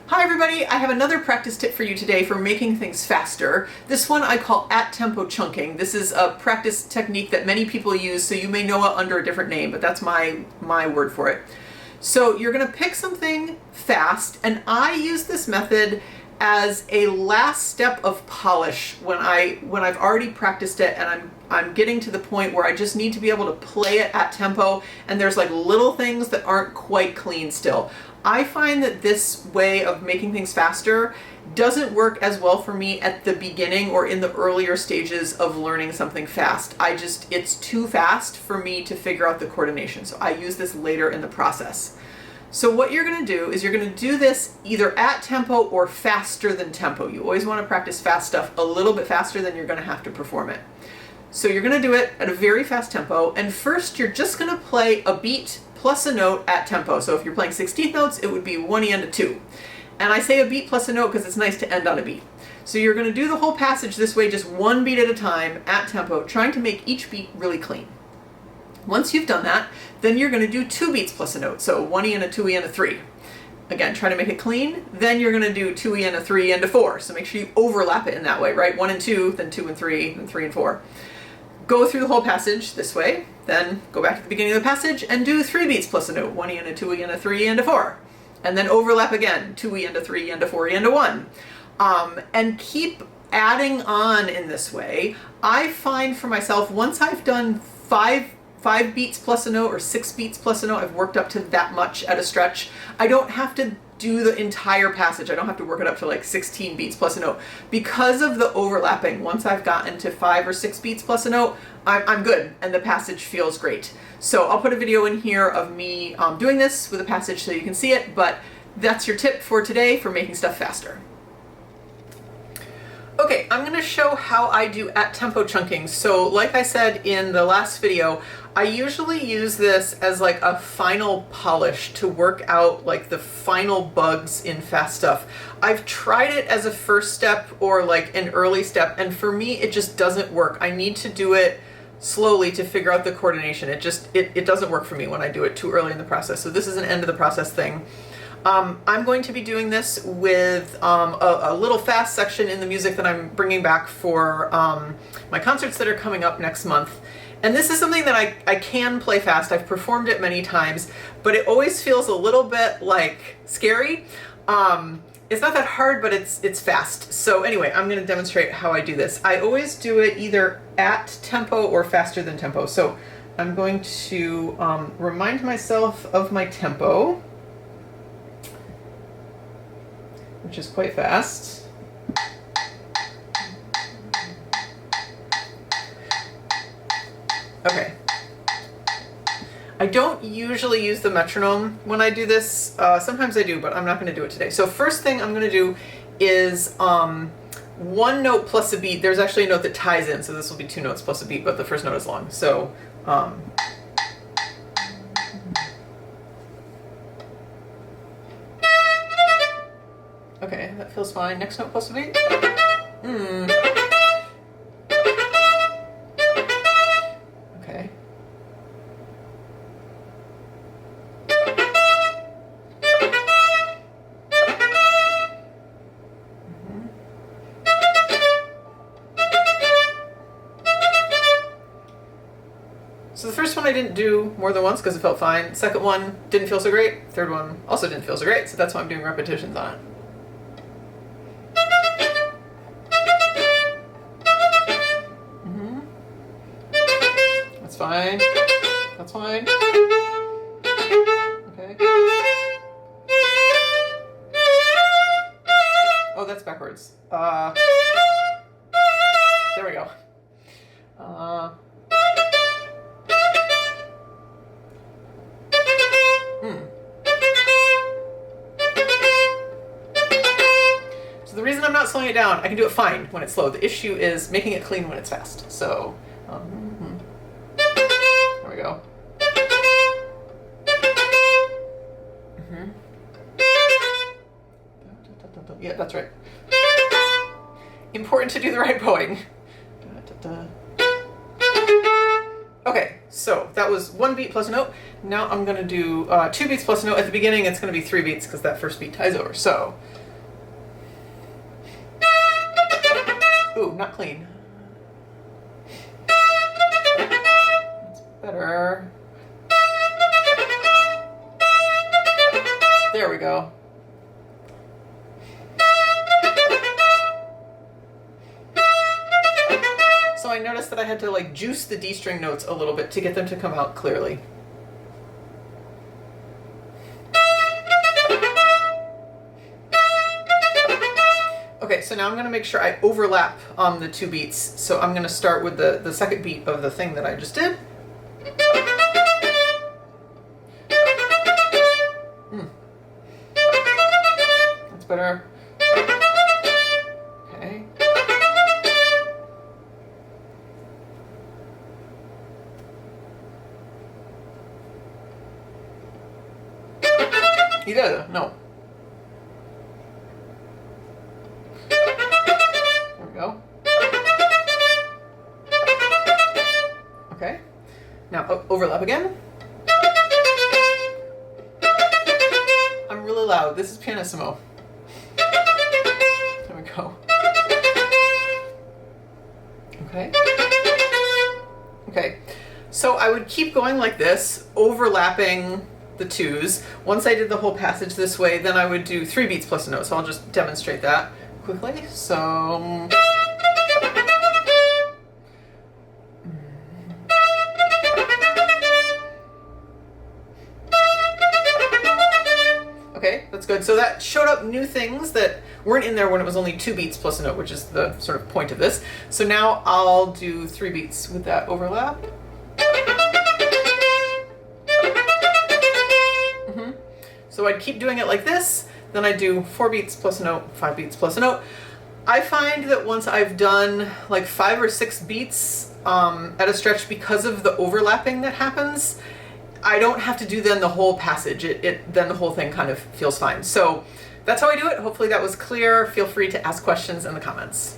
Hi everybody, I have another practice tip for you today for making things faster. This one I call at-tempo chunking. This is a practice technique that many people use, so you may know it under a different name, but that's my word for it. So you're gonna pick something fast, and I use this method as a last step of polish when I've already practiced it and I'm getting to the point where I just need to be able to play it at tempo, and there's like little things that aren't quite clean still. I find that this way of making things faster doesn't work as well for me at the beginning or in the earlier stages of learning something fast. It's too fast for me to figure out the coordination. So I use this later in the process. So what you're going to do is you're going to do this either at tempo or faster than tempo. You always want to practice fast stuff a little bit faster than you're going to have to perform it. So you're going to do it at a very fast tempo, and first you're just going to play a beat plus a note at tempo. So if you're playing 16th notes, it would be 1E and a 2. And I say a beat plus a note because it's nice to end on a beat. So you're going to do the whole passage this way, just one beat at a time at tempo, trying to make each beat really clean. Once you've done that, then you're going to do 2 beats plus a note. So 1E and a 2E and a 3. Again, try to make it clean. Then you're going to do 2E and a 3 and a 4. So make sure you overlap it in that way, right? 1 and 2, then 2 and 3, then 3 and 4. Go through the whole passage this way, then go back to the beginning of the passage and do 3 beats plus a note, 1E and a 2E and a 3 and a 4. And then overlap again, 2E and a 3 and a 4E and a 1. And keep adding on in this way. I find for myself, once I've done 5 beats plus a note or 6 beats plus a note, I've worked up to that much at a stretch. I don't have to do the entire passage. I don't have to work it up to like 16 beats plus a note. Because of the overlapping, once I've gotten to 5 or 6 beats plus a note, I'm good and the passage feels great. So I'll put a video in here of me doing this with a passage so you can see it, but that's your tip for today for making stuff faster. Okay, I'm going to show how I do at-tempo chunking. So like I said in the last video, I usually use this as like a final polish to work out like the final bugs in fast stuff. I've tried it as a first step or like an early step, and for me it just doesn't work. I need to do it slowly to figure out the coordination. It doesn't work for me when I do it too early in the process. So this is an end of the process thing. I'm going to be doing this with a little fast section in the music that I'm bringing back for my concerts that are coming up next month. And this is something that I can play fast. I've performed it many times, but it always feels a little bit like scary. It's not that hard, but it's fast. So anyway, I'm going to demonstrate how I do this. I always do it either at tempo or faster than tempo. So I'm going to remind myself of my tempo, which is quite fast. Okay. I don't usually use the metronome when I do this. Sometimes I do, but I'm not going to do it today. So first thing I'm going to do is 1 note plus a beat. There's actually a note that ties in, so this will be 2 notes plus a beat, but the first note is long. So okay, that feels fine. Next note plus a beat. Okay. So the first one I didn't do more than once because it felt fine. Second one didn't feel so great. Third one also didn't feel so great, so that's why I'm doing repetitions on it. That's fine. That's fine. Okay. Oh, that's backwards. There we go. So the reason I'm not slowing it down, I can do it fine when it's slow. The issue is making it clean when it's fast. So, there we go. Yeah, that's right. Important to do the right bowing. Okay, So that was 1 beat plus a note. Now I'm going to do 2 beats plus a note. At the beginning it's going to be 3 beats because that first beat ties over. So, ooh, not clean. That's better. There we go. So I noticed that I had to like juice the D string notes a little bit to get them to come out clearly. Okay, so now I'm going to make sure I overlap on the 2 beats. So I'm going to start with the second beat of the thing that I just did. That's better. Okay. You got it. No. There we go. Okay. Now overlap again. I'm really loud. This is pianissimo. There we go. Okay. Okay. So I would keep going like this, overlapping the 2s. Once I did the whole passage this way, then I would do 3 beats plus a note. So I'll just demonstrate that quickly. So okay, that's good. So that showed up new things that weren't in there when it was only 2 beats plus a note, which is the sort of point of this. So now I'll do 3 beats with that overlap. So I'd keep doing it like this, then I'd do 4 beats plus a note, 5 beats plus a note. I find that once I've done like 5 or 6 beats at a stretch, because of the overlapping that happens, I don't have to do then the whole passage. Then the whole thing kind of feels fine. So that's how I do it. Hopefully that was clear. Feel free to ask questions in the comments.